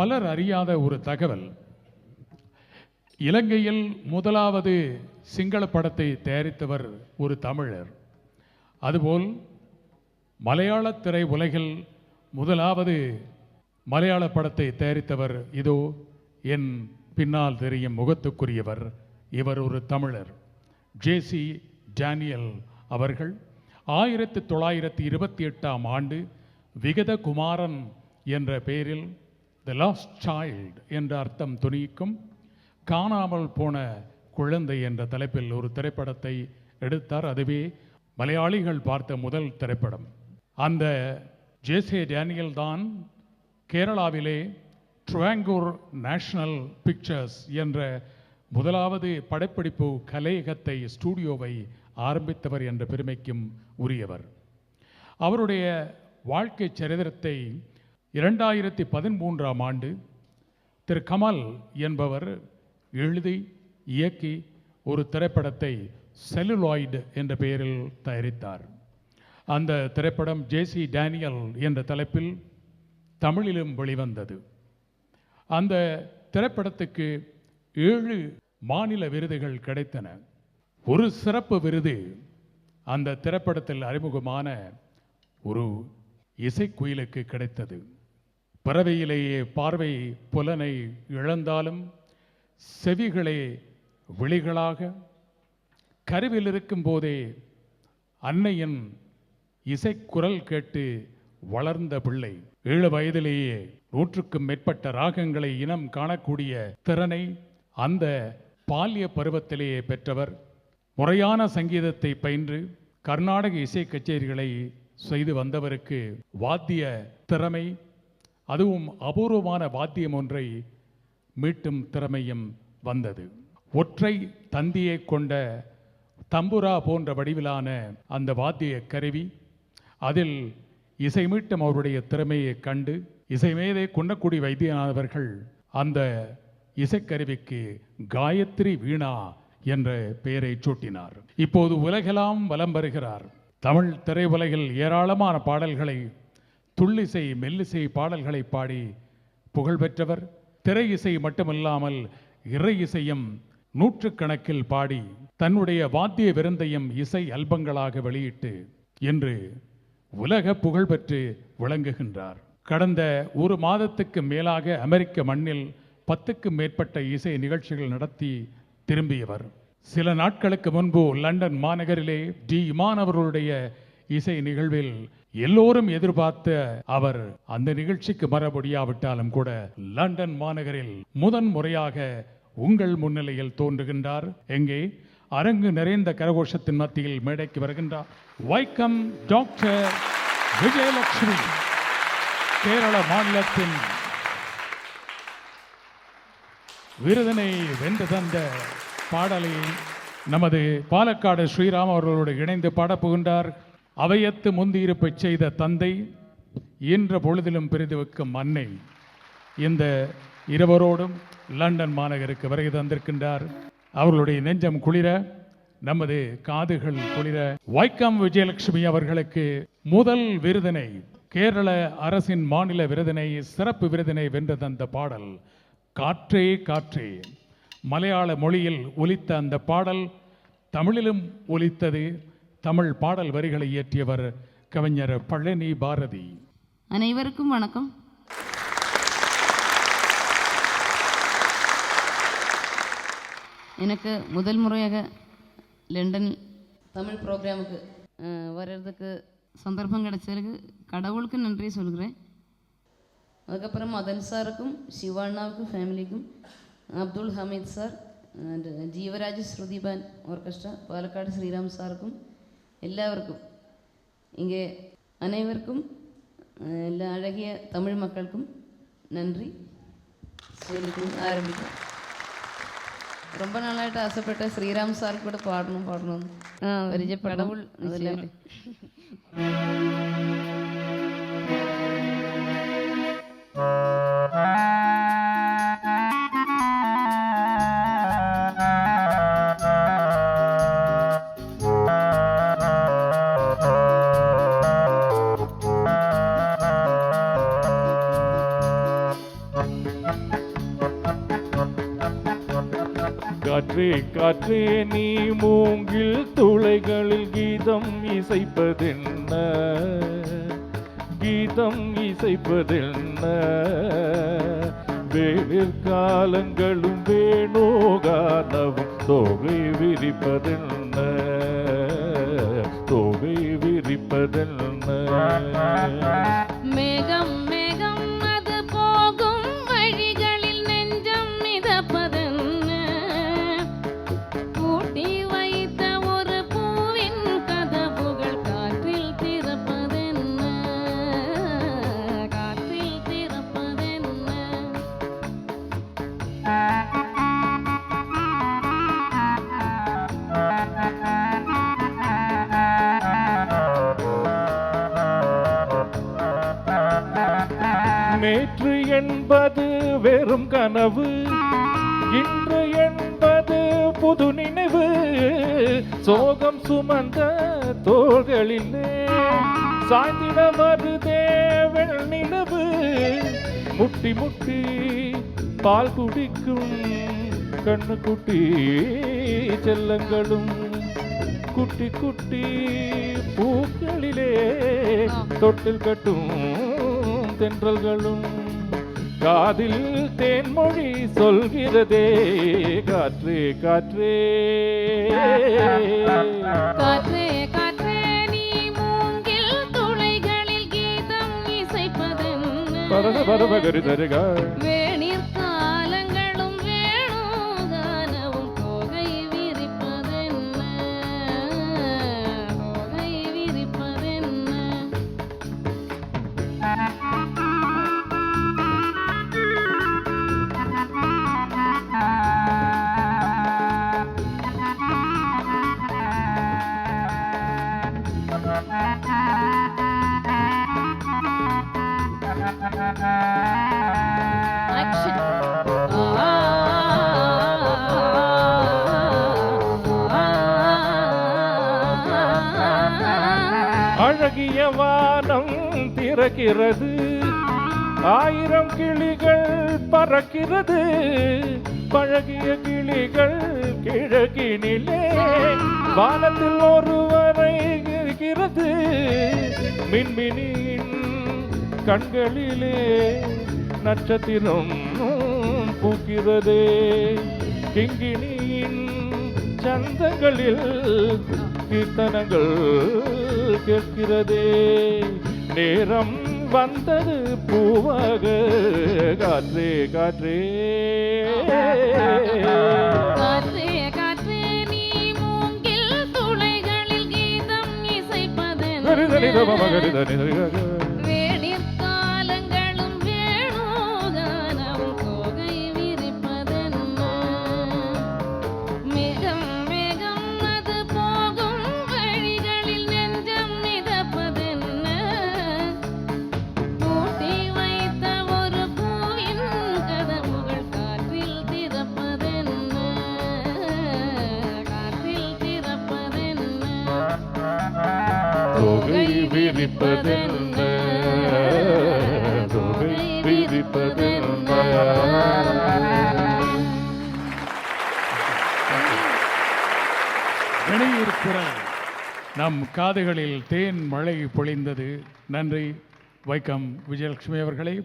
பலர் அறியாத ஒரு தகவல், இலங்கையில் முதலாவது சிங்கள படத்தை தயாரித்தவர் ஒரு தமிழர். அதுபோல் மலையாள திரை உலகில் முதலாவது மலையாள படத்தை தயாரித்தவர் இதோ என் பின்னால் தெரியும் முகத்துக்குரியவர். இவர் ஒரு தமிழர். ஜேசி டேனியல் அவர்கள் 1928ஆம் ஆண்டு விகத குமாரன் என்ற பெயரில் தி லாஸ்ட் சைல்டு என்ற அர்த்தம் துணிக்கும் காணாமல் போன குழந்தை என்ற தலைப்பில் ஒரு திரைப்படத்தை எடுத்தார். அதுவே மலையாளிகள் பார்த்த முதல் திரைப்படம். அந்த ஜேசி டேனியல் தான் கேரளாவிலே ட்ராங்கூர் நேஷனல் பிக்சர்ஸ் என்ற முதலாவது படப்பிடிப்பு கலையகத்தை ஸ்டூடியோவை ஆரம்பித்தவர் என்ற பெருமைக்கும் உரியவர். அவருடைய வாழ்க்கை சரித்திரத்தை 2013ஆம் ஆண்டு திரு கமல் என்பவர் எழுதி இயக்கி ஒரு திரைப்படத்தை செல்லுலாய்டு என்ற பெயரில் தயாரித்தார். அந்த திரைப்படம் ஜேசி டேனியல் என்ற தலைப்பில் தமிழிலும் வெளிவந்தது. அந்த திரைப்படத்துக்கு 7 மாநில விருதுகள் கிடைத்தன. ஒரு சிறப்பு விருது அந்த திரைப்படத்தில் அறிமுகமான ஒரு இசைக்குயிலுக்கு கிடைத்தது. பறவையிலேயே பார்வை புலனை இழந்தாலும் செவிகளே விழிகளாக கருவில் இருக்கும் போதே அன்னையின் இசைக்குரல் கேட்டு வளர்ந்த பிள்ளை 7 வயதிலேயே 100க்கும் மேற்பட்ட ராகங்களை இனம் காணக்கூடிய திறனை அந்த பால்ய பருவத்திலேயே பெற்றவர். முறையான சங்கீதத்தை பயின்று கர்நாடக இசை கச்சேரிகளை செய்து வந்தவருக்கு வாத்திய திறமை, அதுவும் அபூர்வமான வாத்தியம் ஒன்றை மீட்டும் திறமையும் வந்தது. ஒற்றை தந்தியை கொண்ட தம்புரா போன்ற வடிவிலான அந்த வாத்திய கருவி, அதில் இசை மீட்டும் அவருடைய திறமையை கண்டு இசைமேதை குன்னக்குடி வைத்தியநாதவர்கள் அந்த இசைக்கருவிக்கு காயத்ரி வீணா என்ற பெயரை சூட்டினார். இப்போது உலகெல்லாம் வலம் வருகிறார். தமிழ் திரையுலகில் ஏராளமான பாடல்களை, துள்ளிசை மெல்லிசை பாடல்களை பாடி புகழ் பெற்றவர். திரை இசை மட்டுமல்லாமல் இறை இசையும் 100கணக்கில் பாடி தன்னுடைய வாத்திய விருந்தையும் இசை அல்பங்களாக வெளியிட்டு இன்று உலக புகழ் பெற்று விளங்குகின்றார். கடந்த 1 மாதத்துக்கு மேலாக அமெரிக்க மண்ணில் 10க்கும் மேற்பட்ட இசை நிகழ்ச்சிகள் நடத்தி திரும்பியவர். சில நாட்களுக்கு முன்பு லண்டன் மாநகரிலே டி இமான் அவர்களுடைய இசை நிகழ்வில் எல்லோரும் எதிர்பார்த்த அவர் அந்த நிகழ்ச்சிக்கு வர முடியாவிட்டாலும் கூட லண்டன் மாநகரில் முதன் முறையாக உங்கள் முன்னிலையில் தோன்றுகின்றார். எங்கே அரங்கு நிறைந்த கரகோஷத்தின் மத்தியில் மேடைக்கு வருகின்றார். வைக்கம் டாக்டர் விஜயலட்சுமி. கேரள மாநிலத்தின் விருதினை வென்று தந்த பாடலை நமது பாலக்காடு ஸ்ரீராம் அவர்களோடு இணைந்து பாடப்புகின்றார். அவையத்து முந்தியிருப்பை செய்த தந்தை, இன்ற பொழுதிலும் பிரிது வைக்கும் அன்னை. இந்த இருவரோடும் லண்டன் மாநகருக்கு வருகை தந்திருக்கின்றார். அவர்களுடைய நெஞ்சம் குளிர, நமது காதுகள் குளிர, வைக்கம் விஜயலட்சுமி அவர்களுக்கு முதல் விருதினை, கேரள அரசின் மாநில விருதினை, சிறப்பு விருதினை வென்று தந்த பாடல் காற்றே காற்றே. மலையாள மொழியில் ஒலித்த அந்த பாடல் தமிழிலும் ஒலித்தது. தமிழ் பாடல் வரிகளை இயற்றியவர் கவிஞர் பழனி பாரதி. அனைவருக்கும் வணக்கம். எனக்கு முதல் முறையாக லண்டன் தமிழ் ப்ரோக்ராமுக்கு வர்றதுக்கு சந்தர்ப்பம் கிடைச்சதுக்கு கடவுளுக்கு நன்றி சொல்கிறேன். அதுக்கப்புறம் மதன் சாருக்கும் சிவாண்ணாவுக்கும் ஃபேமிலிக்கும் Abdul Hameed sir and Jeevaraj Shrutiban orchestra Palakkad Sriram சாருக்கும் எல்லாருக்கும் இங்கே அனைவருக்கும் எல்லா அழகிய தமிழ் மக்களுக்கும் நன்றி சொல்லி ஆரம்பிக்கும். ரொம்ப நாளாയിട്ട് ஆசைப்பட்ட ஸ்ரீராம் சார் கூட பாடணும் கடவுள் அதில் காற்றே காற்றே நீ மூங்கில் துளைகளில் கீதம் இசைப்பதென்ன, கீதம் இசைப்பதென்ன, வேளிர்காலங்களும் வேணோகானவும் தோகை விரிப்பதென்ன, தோகை விரிப்பதென்ன. மேகம் மேகம் அது போகும் வழிகளில் நெஞ்சம் மிதப்பதென்ன, பூட்டி வைத்த ஒரு பூவின் கதவுகள் காற்றில் திறப்பதென்ன, காற்றில் திறப்பதென்ன. நேற்று என்பது வெறும் கனவு, இன்று என்பது புது நினைவு. சோகம் சுமந்த தோள்களிலே சாய்ந்திட வருதே வெண்ணிலவு. முட்டி முட்டி பால் குடிக்கும் கண்ணு குட்டி செல்லங்களும் குட்டி குட்டி பூக்களிலே தொட்டில் கட்டும் தென்றல்களும் காதில் தேன்மொழி சொல்கிறதே. காற்றே காற்றே காற்றே காற்றே நீ மூங்கில் துளைகளில் கீதம் இசைப்பதென்ன, பரத பரபகரி தருகா. வேணிற் காலங்களும் வேணோகானவும் தோகை விரிப்பதென்ன, தோகை விரிப்பதென்ன. Action. அழகிய வானம் திறக்கிறது, ஆயிரம் கிளிகள் பறக்கிறது. பழகிய கிளிகள் கிழக்கினிலே வானத்தில் ஒருவரை இருக்கிறது. மின்மினியின் கண்களிலே நட்சத்திரம் பூக்கிறதே. கிங்கினியின் சந்தங்களில் கீர்த்தனங்கள் கேட்கிறதே. நேரம் வந்தது பூவாக. காற்றே காற்றே காற்றே காற்றே நீ மூங்கில் துளைகளில் கீதம் இசைப்பதென்ன, வேணிற் காலங்களும் வேணோகானவும் தோகை விரிப்பதென்ன. மேகம் மேகம் அது போகும் வழிகளில் நெஞ்சம் மிதப்பதென்ன, பூட்டி வைத்த ஒரு பூவின் கதவுகள் காற்றில் திறப்பதென்ன, காற்றில் திறப்பதென்ன. தொகை விரிப்பதென்ன, தொகை விரிப்பதென்ன. வெளியூர் குரல் நம் காதுகளில் தேன் மழை பொழிந்தது. நன்றி வைக்கம் விஜயலட்சுமி அவர்களே.